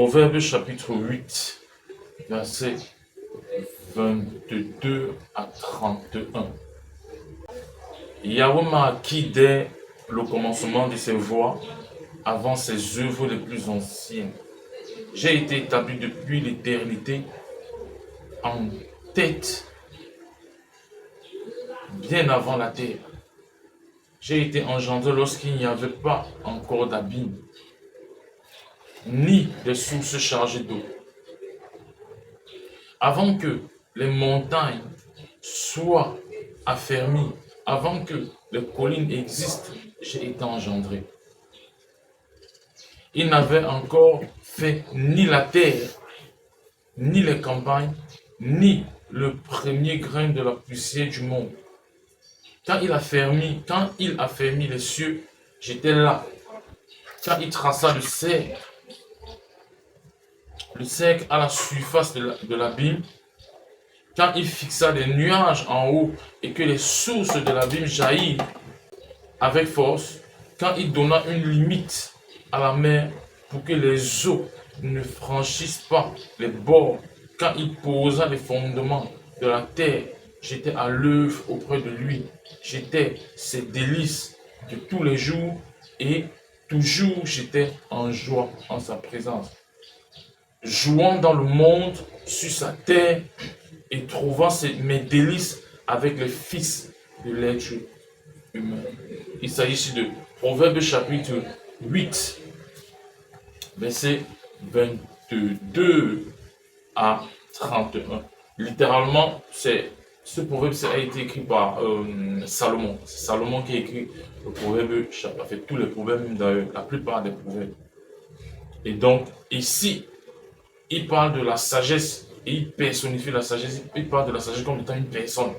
Proverbe chapitre 8, versets 22 à 31. Yahweh m'a acquis dès le commencement de ses voies, avant ses œuvres les plus anciennes. J'ai été établi depuis l'éternité en tête, bien avant la terre. J'ai été engendré lorsqu'il n'y avait pas encore d'abîme, ni de sources chargées d'eau. Avant que les montagnes soient affermies, avant que les collines existent, j'ai été engendré. Il n'avait encore fait ni la terre, ni les campagnes, ni le premier grain de la poussière du monde. Quand il a fermé les cieux, j'étais là. Quand il traça le cercle à la surface de l'abîme, quand il fixa les nuages en haut et que les sources de l'abîme jaillirent avec force, quand il donna une limite à la mer pour que les eaux ne franchissent pas les bords, quand il posa les fondements de la terre, j'étais à l'œuvre auprès de lui. J'étais ses délices de tous les jours et toujours j'étais en joie en sa présence. Jouant dans le monde, sur sa terre et trouvant mes délices avec les fils de l'être humain. Il s'agit ici de Proverbe chapitre 8, verset 22 à 31. Littéralement, ce proverbe a été écrit par Salomon. C'est Salomon qui a écrit le proverbe, fait tous les proverbes, d'ailleurs, la plupart des proverbes. Et donc, ici, il parle de la sagesse et il personnifie la sagesse. Il parle de la sagesse comme étant une personne.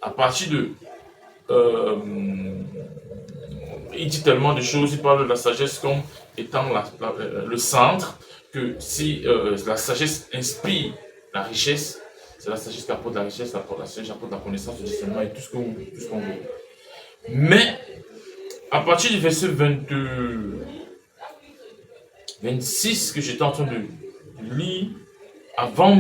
À partir de... il dit tellement de choses, il parle de la sagesse comme étant le centre, que si la sagesse inspire la richesse, c'est la sagesse qui apporte la richesse, la sagesse qui apporte la connaissance, le discernement et tout ce qu'on veut. Mais, à partir du verset 26 que j'étais en train de lire, avant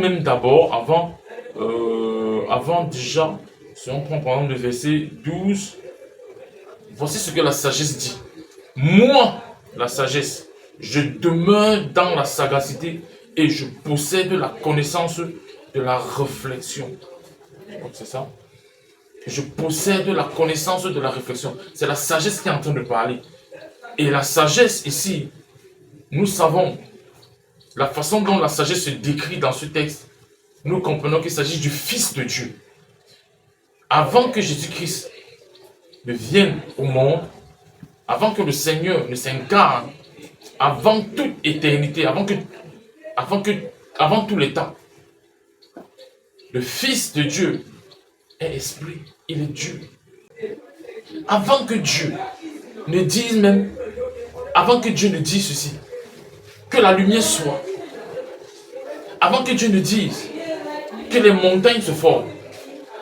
déjà, si on prend par exemple le verset 12, voici ce que la sagesse dit. Moi, la sagesse, je demeure dans la sagacité et je possède la connaissance de la réflexion. Donc c'est ça. Je possède la connaissance de la réflexion. C'est la sagesse qui est en train de parler. Et la sagesse ici, nous savons la façon dont la sagesse se décrit dans ce texte. Nous comprenons qu'il s'agit du Fils de Dieu. Avant que Jésus-Christ ne vienne au monde, avant que le Seigneur ne s'incarne, avant toute éternité, avant tout le temps, le Fils de Dieu est esprit, il est Dieu. Avant que Dieu ne dise ceci, que la lumière soit, avant que Dieu ne dise que les montagnes se forment,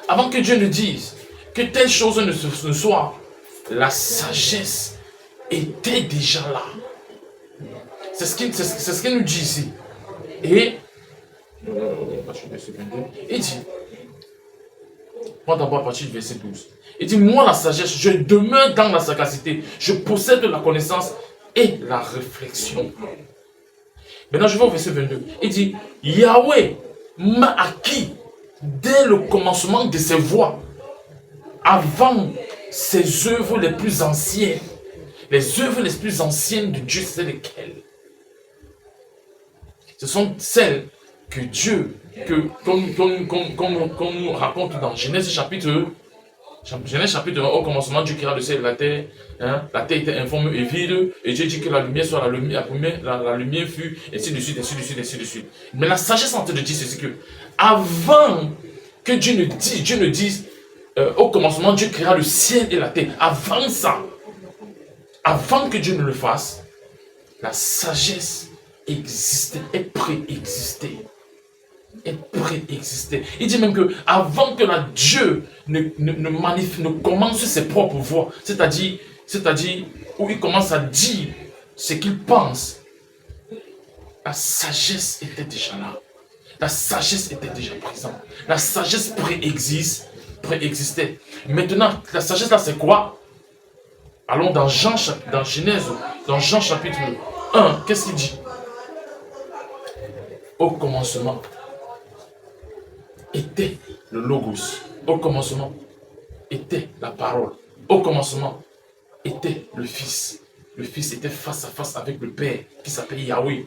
avant que Dieu ne dise que telle chose ne soit, la sagesse était déjà là. C'est ce qu'il nous dit ici. Et il dit, moi d'abord à partir du verset 12, il dit, moi la sagesse, je demeure dans la sagacité, je possède la connaissance et la réflexion. Maintenant je vais au verset 22, il dit, Yahweh m'a acquis dès le commencement de ses voies, avant ses œuvres les plus anciennes. Les œuvres les plus anciennes de Dieu, c'est lesquelles? Ce sont celles que Dieu, qu'on nous raconte dans Genèse chapitre 1, au commencement, Dieu créa le ciel et la terre. La terre était informe et vide, et Dieu dit que la lumière soit la lumière, la lumière fut, ainsi de suite, ainsi de suite, ainsi de suite. Mais la sagesse en train de dire, c'est que, avant que Dieu ne dise, au commencement, Dieu créa le ciel et la terre. Avant ça, avant que Dieu ne le fasse, la sagesse existait et préexistait. Il dit même que avant que Dieu ne commence ses propres voies, c'est-à-dire où il commence à dire ce qu'il pense, La sagesse était déjà là. La sagesse était déjà présente. La sagesse préexistait. Maintenant, la sagesse là, c'est quoi? Allons dans dans Genèse, dans Jean chapitre 1, qu'est-ce qu'il dit? Au commencement était le Logos. Au commencement était la parole. Au commencement était le Fils. Le Fils était face à face avec le Père qui s'appelle Yahweh.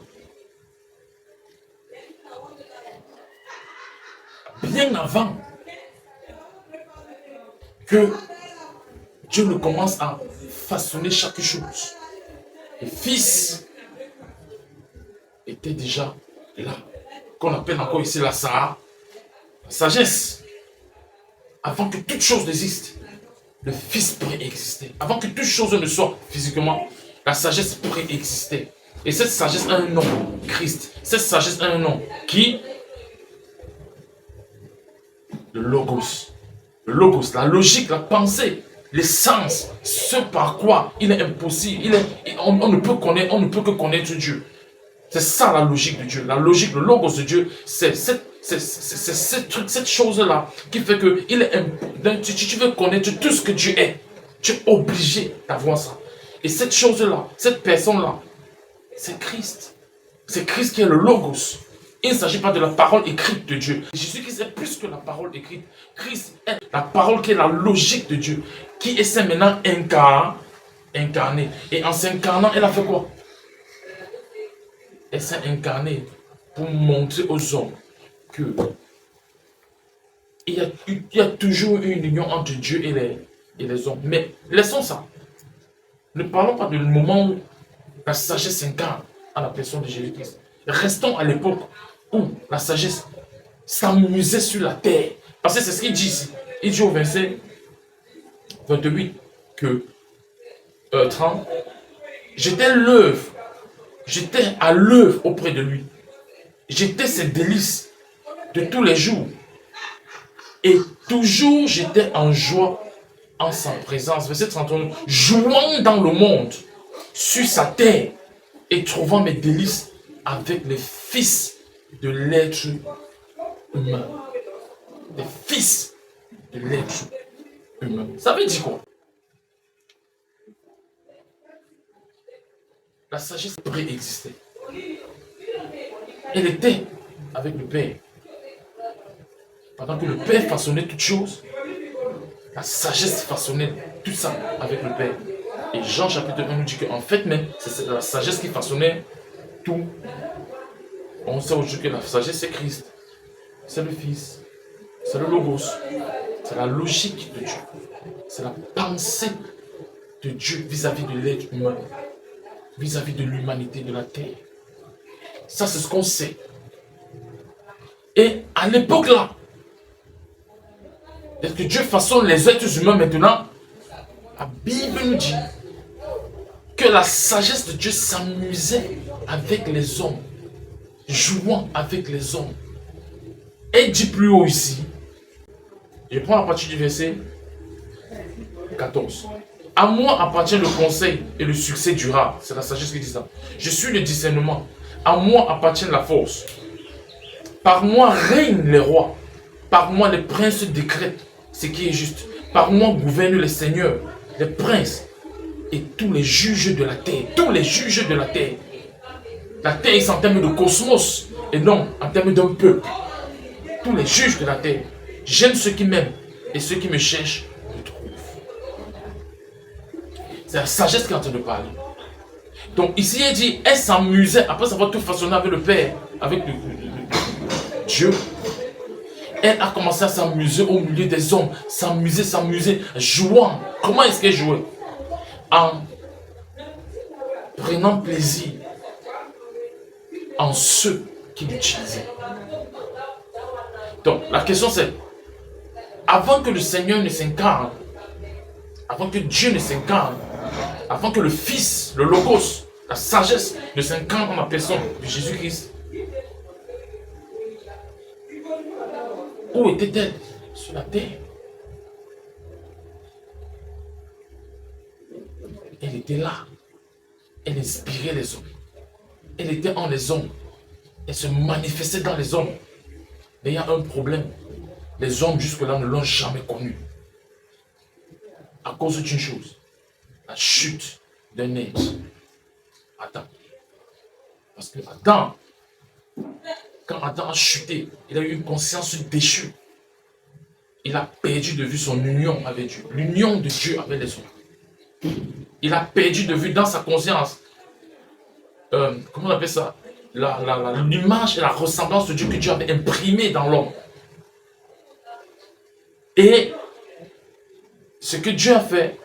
Bien avant que Dieu ne commence à façonner chaque chose, le Fils était déjà là, qu'on appelle encore ici la sagesse. Avant que toute chose n'existe, le Fils préexistait. Avant que toute chose ne soit physiquement, la sagesse préexistait. Et cette sagesse a un nom, Christ. Cette sagesse a un nom, qui? Le Logos. Le Logos, la logique, la pensée, l'essence, ce par quoi il est impossible, on ne peut que connaître Dieu. C'est ça la logique de Dieu. La logique, le Logos de Dieu, c'est cette chose-là qui fait que tu veux connaître tout ce que Dieu est. Tu es obligé d'avoir ça. Et cette chose-là, cette personne-là, c'est Christ. C'est Christ qui est le Logos. Il ne s'agit pas de la parole écrite de Dieu. Jésus-Christ est plus que la parole écrite. Christ est la parole qui est la logique de Dieu, qui essaie maintenant incarné. Et en s'incarnant, elle a fait quoi? Elle s'est incarnée pour montrer aux hommes que il y a toujours une union entre Dieu et les hommes. Mais laissons ça. Ne parlons pas du moment où la sagesse s'incarne à la personne de Jésus-Christ. Restons à l'époque où la sagesse s'amusait sur la terre. Parce que c'est ce qu'il dit ici. Il dit au verset 28 que 30, j'étais à l'œuvre auprès de lui. J'étais ses délices de tous les jours. Et toujours j'étais en joie en sa présence. Verset 31, jouant dans le monde, sur sa terre, et trouvant mes délices avec les fils de l'être humain. Les fils de l'être humain. Ça veut dire quoi? La sagesse préexistait. Elle était avec le Père. Pendant que le Père façonnait toutes choses, la sagesse façonnait tout ça avec le Père. Et Jean chapitre 1 nous dit qu'en fait même, c'est la sagesse qui façonnait tout. On sait aujourd'hui que la sagesse c'est Christ. C'est le Fils. C'est le Logos. C'est la logique de Dieu. C'est la pensée de Dieu vis-à-vis de l'être humain. Vis-à-vis de l'humanité, de la terre. Ça, c'est ce qu'on sait. Et à l'époque là, est-ce que Dieu façonne les êtres humains maintenant? La Bible nous dit que la sagesse de Dieu s'amusait avec les hommes, jouant avec les hommes. Et dit plus haut ici, je prends à partir du verset 14. À moi appartient le conseil et le succès durable. C'est la sagesse qui dit ça. Je suis le discernement. À moi appartient la force. Par moi règnent les rois. Par moi les princes décrètent ce qui est juste. Par moi gouvernent les seigneurs, les princes et tous les juges de la terre. Tous les juges de la terre. La terre est en termes de cosmos et non en termes d'un peuple. Tous les juges de la terre. J'aime ceux qui m'aiment et ceux qui me cherchent me trouvent. C'est la sagesse qui est en train de parler. Donc ici il dit, elle s'amusait, après avoir tout façonné avec le Père, avec Dieu. Elle a commencé à s'amuser au milieu des hommes, s'amuser, jouant. Comment est-ce qu'elle jouait? En prenant plaisir en ceux qui l'utilisaient. Donc la question c'est, avant que le Seigneur ne s'incarne, avant que Dieu ne s'incarne, avant que le Fils, le Logos, la sagesse ne s'incarne en la personne de Jésus-Christ, où était-elle? Sur la terre. Elle était là. Elle inspirait les hommes. Elle était en les hommes. et se manifester dans les hommes. Mais il y a un problème. Les hommes jusque-là ne l'ont jamais connu. À cause d'une chose, la chute d'un être. Adam. Parce que Adam, quand Adam a chuté, il a eu une conscience déchue. Il a perdu de vue son union avec Dieu. L'union de Dieu avec les hommes. Il a perdu de vue dans sa conscience. Comment on appelle ça? L'image et la ressemblance de Dieu que Dieu avait imprimée dans l'homme. Et ce que Dieu a fait,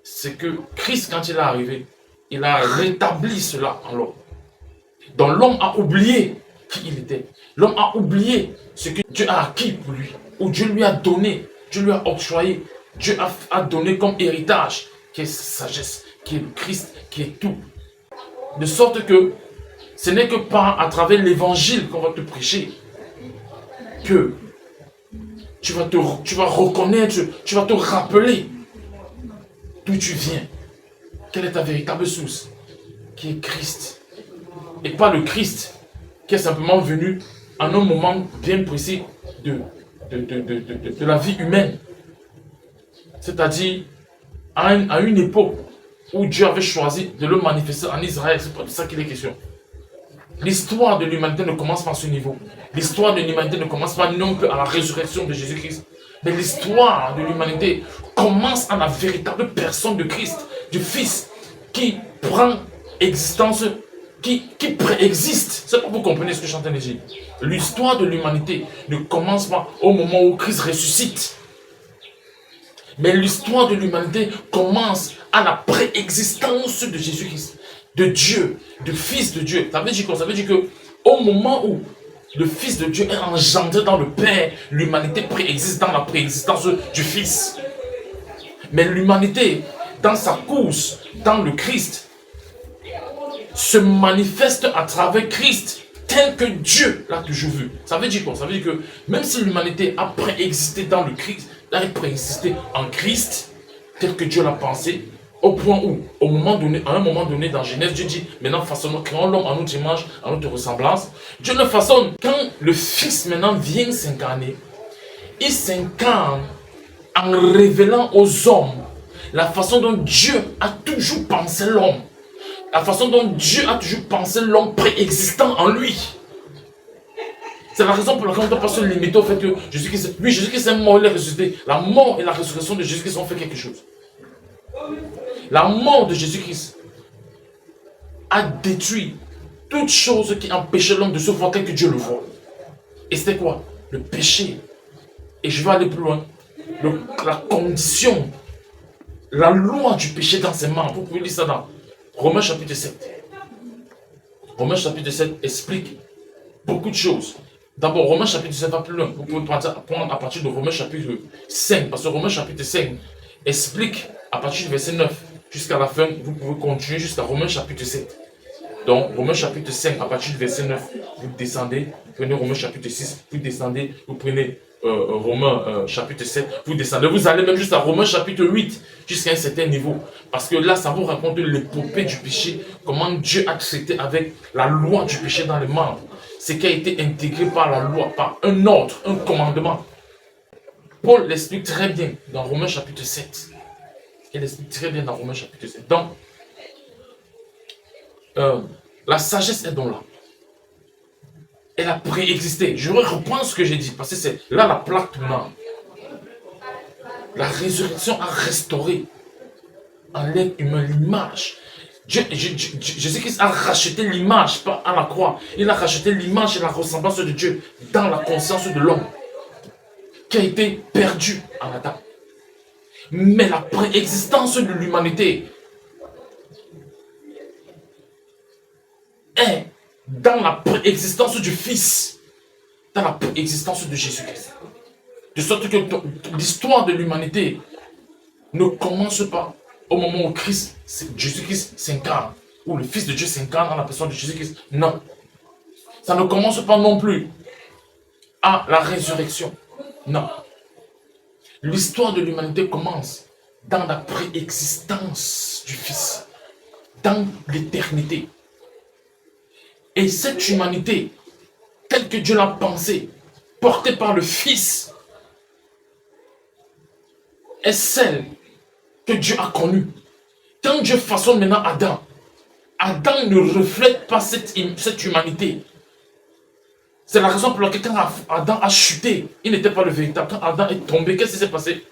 c'est que Christ, quand il est arrivé, il a rétabli cela en l'homme. Donc l'homme a oublié qui il était. L'homme a oublié ce que Dieu a acquis pour lui, ou Dieu lui a donné, Dieu lui a octroyé, Dieu a donné comme héritage, qui est sa sagesse, qui est le Christ, qui est tout. De sorte que ce n'est que par, à travers l'évangile qu'on va te prêcher, que tu vas reconnaître, tu vas te rappeler d'où tu viens. Quelle est ta véritable source? Qui est Christ. Et pas le Christ qui est simplement venu en un moment bien précis de la vie humaine. C'est-à-dire à une époque où Dieu avait choisi de le manifester en Israël. C'est pas de ça qu'il est question. L'histoire de l'humanité ne commence pas à ce niveau. L'histoire de l'humanité ne commence pas non plus à la résurrection de Jésus-Christ. Mais l'histoire de l'humanité commence à la véritable personne de Christ, du Fils, qui prend existence, qui préexiste. C'est pas vous comprenez ce que je suis en train de dire. L'histoire de l'humanité ne commence pas au moment où Christ ressuscite. Mais l'histoire de l'humanité commence à la préexistence de Jésus-Christ, de Dieu, du Fils de Dieu. Ça veut dire quoi? Ça veut dire qu'au moment où le Fils de Dieu est engendré dans le Père, l'humanité préexiste dans la préexistence du Fils. Mais l'humanité, dans sa course, dans le Christ, se manifeste à travers Christ, tel que Dieu l'a toujours vu. Ça veut dire quoi? Ça veut dire que même si l'humanité a préexisté dans le Christ, a préexisté en Christ, tel que Dieu l'a pensé, au point où, à un moment donné dans Genèse, Dieu dit, maintenant façonnons, créons l'homme en notre image, en notre ressemblance. Dieu le façonne. Quand le Fils maintenant vient s'incarner, il s'incarne en révélant aux hommes la façon dont Dieu a toujours pensé l'homme. La façon dont Dieu a toujours pensé l'homme préexistant en lui. C'est la raison pour laquelle on ne doit pas se limiter au fait que Jésus-Christ est mort, il est ressuscité. La mort et la résurrection de Jésus-Christ ont fait quelque chose. La mort de Jésus-Christ a détruit toute chose qui empêchait l'homme de se voir tel que Dieu le voit. Et c'était quoi? Le péché. Et je vais aller plus loin. La condition, la loi du péché dans ses mains. Vous pouvez lire ça dans Romains chapitre 7. Romains chapitre 7 explique beaucoup de choses. D'abord, Romains chapitre 7 va plus loin. Vous pouvez prendre à partir de Romains chapitre 5. Parce que Romains chapitre 5 explique à partir du verset 9 jusqu'à la fin. Vous pouvez continuer jusqu'à Romains chapitre 7. Donc, Romains chapitre 5, à partir du verset 9, vous descendez, vous prenez Romains chapitre 6, vous descendez, vous prenez Romains chapitre 7, vous descendez, vous allez même jusqu'à Romains chapitre 8, jusqu'à un certain niveau. Parce que là, ça vous raconte l'épopée du péché, comment Dieu a traité avec la loi du péché dans les membres. Ce qui a été intégré par la loi, par un ordre, un commandement. Paul l'explique très bien dans Romains chapitre 7. Il l'explique très bien dans Romains chapitre 7. Donc, la sagesse est donc là. Elle a préexisté. Je reprends ce que j'ai dit, parce que c'est là la plaque tournante. La résurrection a restauré en l'être humain l'image. Jésus-Christ a racheté l'image, pas à la croix. Il a racheté l'image et la ressemblance de Dieu dans la conscience de l'homme, qui a été perdue en Adam. Mais la préexistence de l'humanité est dans la préexistence du Fils, dans la préexistence de Jésus-Christ. De sorte que l'histoire de l'humanité ne commence pas au moment où Jésus-Christ s'incarne, où le Fils de Dieu s'incarne en la personne de Jésus-Christ. Non. Ça ne commence pas non plus à la résurrection. Non. L'histoire de l'humanité commence dans la préexistence du Fils, dans l'éternité. Et cette humanité, telle que Dieu l'a pensée, portée par le Fils, est celle que Dieu a connue. Quand Dieu façonne maintenant Adam, Adam ne reflète pas cette humanité. C'est la raison pour laquelle quand Adam a chuté, il n'était pas le véritable. Quand Adam est tombé, qu'est-ce qui s'est passé?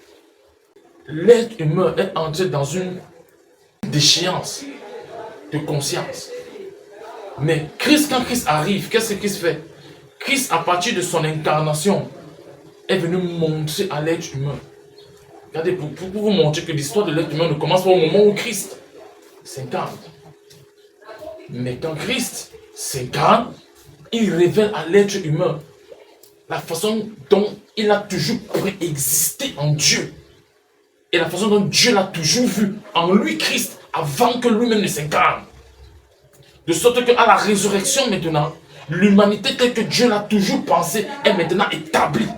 L'être humain est entré dans une déchéance de conscience. Mais Christ, quand Christ arrive, qu'est-ce que Christ fait? Christ, à partir de son incarnation, est venu montrer à l'être humain. Regardez, pour vous montrer que l'histoire de l'être humain ne commence pas au moment où Christ s'incarne. Mais quand Christ s'incarne, il révèle à l'être humain la façon dont il a toujours préexisté en Dieu. Et la façon dont Dieu l'a toujours vu en lui, Christ, avant que lui-même ne s'incarne. De sorte qu'à la résurrection maintenant, l'humanité telle que Dieu l'a toujours pensée est maintenant établie.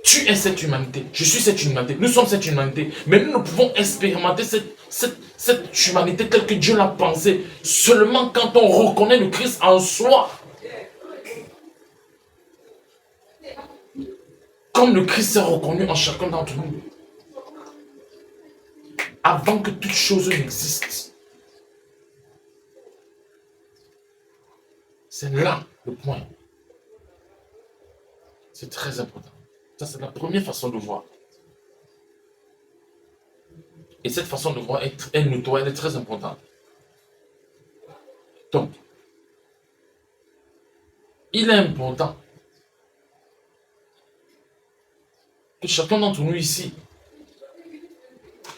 Tu es cette humanité, je suis cette humanité, nous sommes cette humanité. Mais nous ne pouvons expérimenter cette humanité telle que Dieu l'a pensée seulement quand on reconnaît le Christ en soi. Comme le Christ s'est reconnu en chacun d'entre nous. Avant que toute chose n'existe. C'est là le point. C'est très important. Ça, c'est la première façon de voir. Et cette façon de voir est notoire, elle est très importante. Donc, il est important que chacun d'entre nous ici,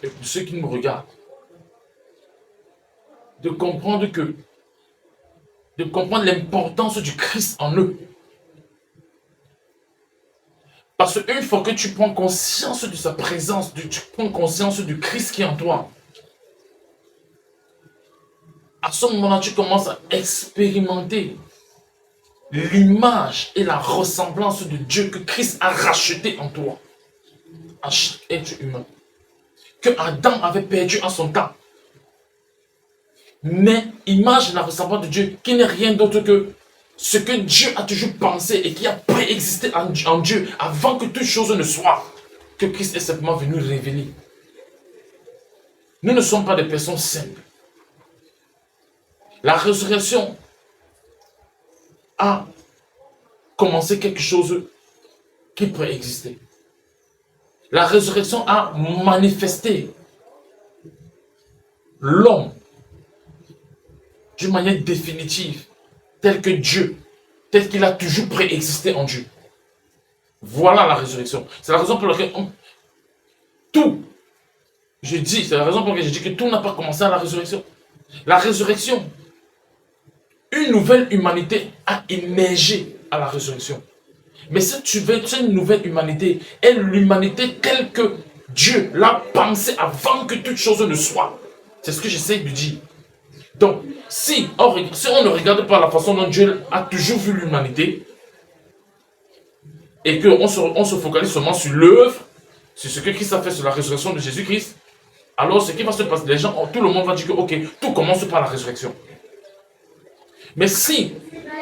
et pour ceux qui nous regardent, de comprendre l'importance du Christ en eux. Parce qu'une fois que tu prends conscience de sa présence, tu prends conscience du Christ qui est en toi, à ce moment-là, tu commences à expérimenter l'image et la ressemblance de Dieu que Christ a racheté en toi, en chaque être humain, que Adam avait perdu en son temps. Mais image et la ressemblance de Dieu qui n'est rien d'autre que ce que Dieu a toujours pensé et qui a préexisté en Dieu avant que toute chose ne soit, que Christ est simplement venu révéler. Nous ne sommes pas des personnes simples. La résurrection a commencé quelque chose qui préexistait. La résurrection a manifesté l'homme d'une manière définitive, tel que Dieu, tel qu'il a toujours préexisté en Dieu. Voilà la résurrection. C'est la raison pour laquelle c'est la raison pour laquelle je dis que tout n'a pas commencé à la résurrection. La résurrection, une nouvelle humanité a émergé à la résurrection. Mais cette nouvelle humanité est l'humanité telle que Dieu l'a pensée avant que toute chose ne soit. C'est ce que j'essaie de dire. Donc, si on ne regarde pas la façon dont Dieu a toujours vu l'humanité, et qu'on se focalise seulement sur l'œuvre, sur ce que Christ a fait sur la résurrection de Jésus-Christ, alors ce qui va se passer, tout le monde va dire que ok, tout commence par la résurrection. Mais si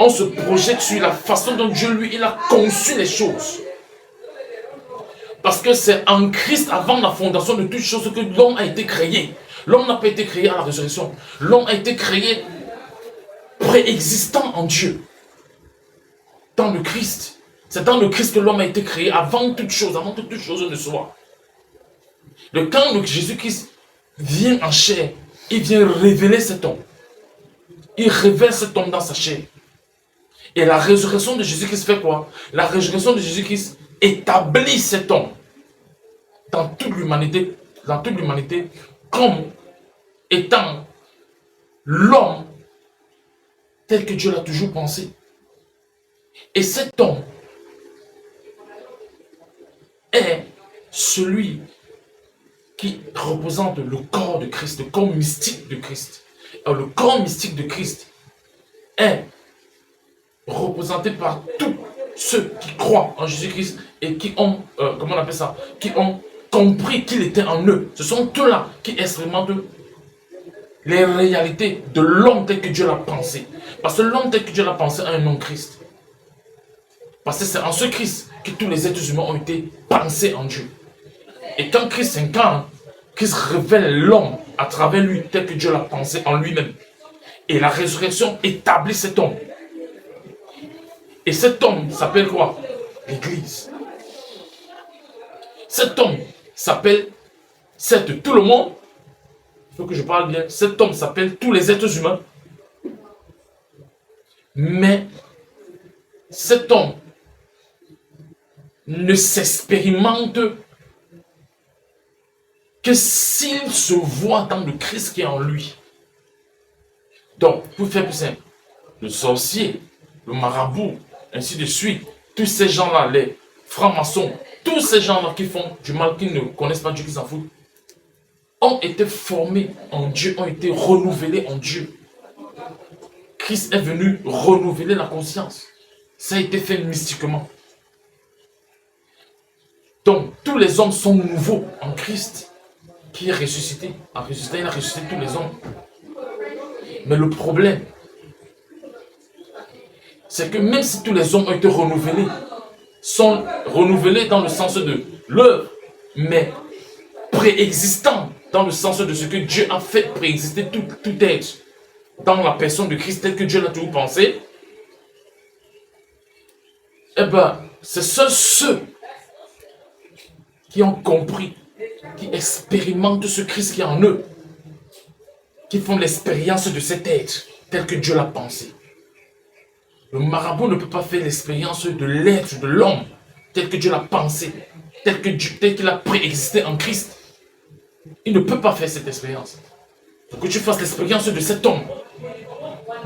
on se projette sur la façon dont Dieu, lui, il a conçu les choses, parce que c'est en Christ, avant la fondation de toutes choses, que l'homme a été créé. L'homme n'a pas été créé à la résurrection. L'homme a été créé préexistant en Dieu. Dans le Christ. C'est dans le Christ que l'homme a été créé avant toute chose, avant que toute chose ne soit. Quand Jésus-Christ vient en chair, il vient révéler cet homme. Il révèle cet homme dans sa chair. Et la résurrection de Jésus-Christ fait quoi? La résurrection de Jésus-Christ établit cet homme dans toute l'humanité comme étant l'homme tel que Dieu l'a toujours pensé. Et cet homme est celui qui représente le corps de Christ, le corps mystique de Christ. Alors, le corps mystique de Christ est représenté par tous ceux qui croient en Jésus-Christ et qui ont, qui ont compris qu'il était en eux. Ce sont eux-là qui expérimentent les réalités de l'homme tel que Dieu l'a pensé. Parce que l'homme tel que Dieu l'a pensé a un nom Christ. Parce que c'est en ce Christ que tous les êtres humains ont été pensés en Dieu. Et quand Christ s'incarne, Christ révèle l'homme à travers lui tel que Dieu l'a pensé en lui-même. Et la résurrection établit cet homme. Et cet homme s'appelle quoi? L'Église. Cet homme s'appelle, certes, tout le monde. Il faut que je parle bien. Cet homme s'appelle tous les êtres humains. Mais cet homme ne s'expérimente que s'il se voit dans le Christ qui est en lui. Donc, pour faire plus simple, le sorcier, le marabout, ainsi de suite, tous ces gens-là, les francs-maçons, tous ces gens-là qui font du mal, qui ne connaissent pas Dieu, qui s'en foutent, ont été formés en Dieu, ont été renouvelés en Dieu. Christ est venu renouveler la conscience. Ça a été fait mystiquement. Donc, tous les hommes sont nouveaux en Christ, qui est ressuscité. En ressuscité, il a ressuscité tous les hommes. Mais le problème, c'est que même si tous les hommes ont été renouvelés, sont renouvelés dans le sens de l'œuvre, mais préexistants dans le sens de ce que Dieu a fait préexister tout être dans la personne de Christ tel que Dieu l'a toujours pensé, eh bien, c'est seuls ceux qui ont compris, qui expérimentent ce Christ qui est en eux, qui font l'expérience de cet être tel que Dieu l'a pensé. Le marabout ne peut pas faire l'expérience de l'être, de l'homme, tel que Dieu l'a pensé, tel qu'il a préexisté en Christ. Il ne peut pas faire cette expérience. Il faut que tu fasses l'expérience de cet homme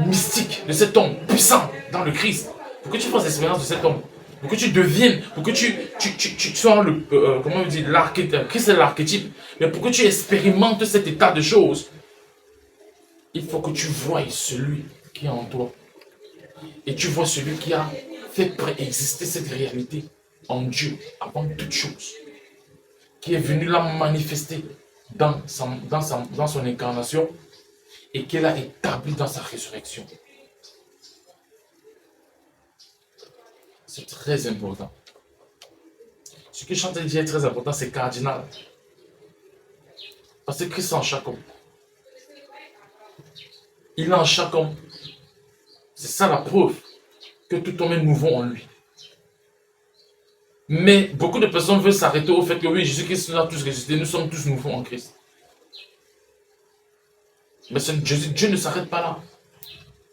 mystique, de cet homme puissant dans le Christ. Il faut que tu fasses l'expérience de cet homme. Pour que tu deviennes, pour que tu sois le, comment on dit, l'archétype. Christ est l'archétype. Mais pour que tu expérimentes cet état de choses, il faut que tu voies celui qui est en toi. Et tu vois celui qui a fait préexister cette réalité en Dieu avant toute chose. Qui est venu la manifester dans son incarnation et qu'il a établi dans sa résurrection. C'est très important. Ce que Chantal dit est très important, c'est cardinal. Parce que Christ est en chaque homme. Il est en chaque homme. C'est ça la preuve que tout homme est nouveau en lui. Mais beaucoup de personnes veulent s'arrêter au fait que oui, Jésus-Christ nous a tous ressuscités, nous sommes tous nouveaux en Christ. Mais Dieu ne s'arrête pas là.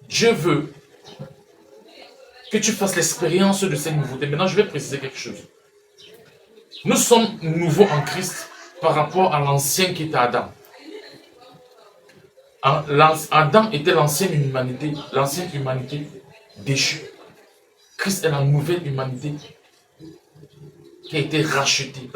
Dieu veut que tu fasses l'expérience de cette nouveauté. Maintenant, je vais préciser quelque chose. Nous sommes nouveaux en Christ par rapport à l'ancien qui était Adam. Adam était l'ancienne humanité déchue. Christ est la nouvelle humanité qui a été rachetée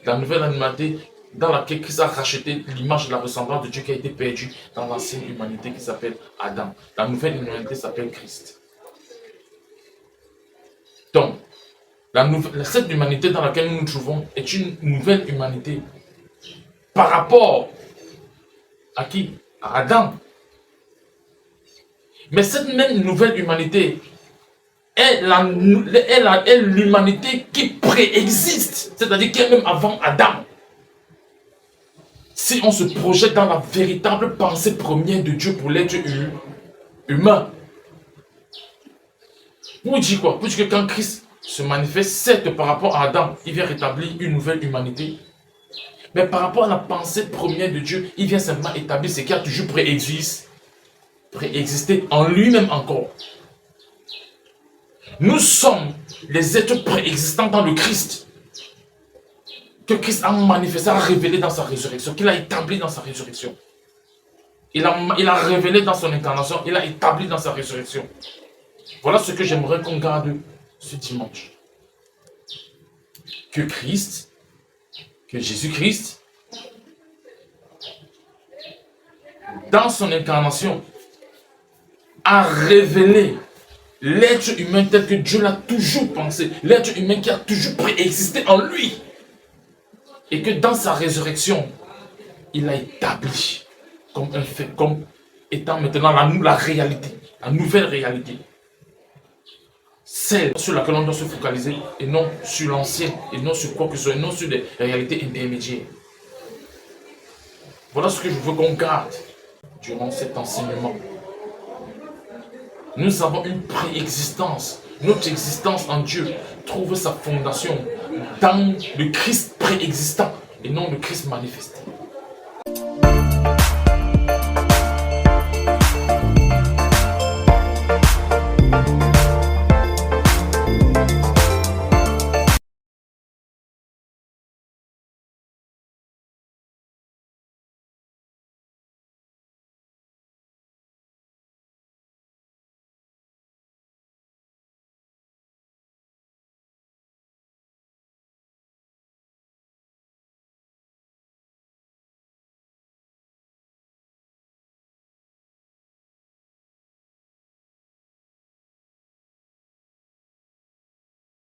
La nouvelle humanité dans laquelle Christ a racheté l'image de la ressemblance de Dieu qui a été perdue dans l'ancienne humanité qui s'appelle Adam. La nouvelle humanité s'appelle Christ. Donc, cette humanité dans laquelle nous nous trouvons est une nouvelle humanité par rapport à qui? À Adam. Mais cette même nouvelle humanité est l'humanité qui préexiste, c'est-à-dire qui est même avant Adam. Si on se projette dans la véritable pensée première de Dieu pour l'être humain, vous dites quoi? Vous dites que quand Christ se manifeste, certes par rapport à Adam, il vient rétablir une nouvelle humanité. Mais par rapport à la pensée première de Dieu, il vient simplement établir ce qui a toujours préexisté en lui-même encore. Nous sommes les êtres préexistants dans le Christ. Que Christ a manifesté, a révélé dans sa résurrection, qu'il a établi dans sa résurrection. Il a révélé dans son incarnation, il a établi dans sa résurrection. Voilà ce que j'aimerais qu'on garde ce dimanche. Que Jésus-Christ, dans son incarnation, a révélé l'être humain tel que Dieu l'a toujours pensé, l'être humain qui a toujours préexisté en lui. Et que dans sa résurrection, il a établi comme un fait, comme étant maintenant la réalité, la nouvelle réalité. Celle sur laquelle on doit se focaliser et non sur l'ancien, et non sur quoi que ce soit, et non sur des réalités intermédiaires. Voilà ce que je veux qu'on garde durant cet enseignement. Nous avons une préexistence. Notre existence en Dieu trouve sa fondation dans le Christ préexistant et non le Christ manifesté.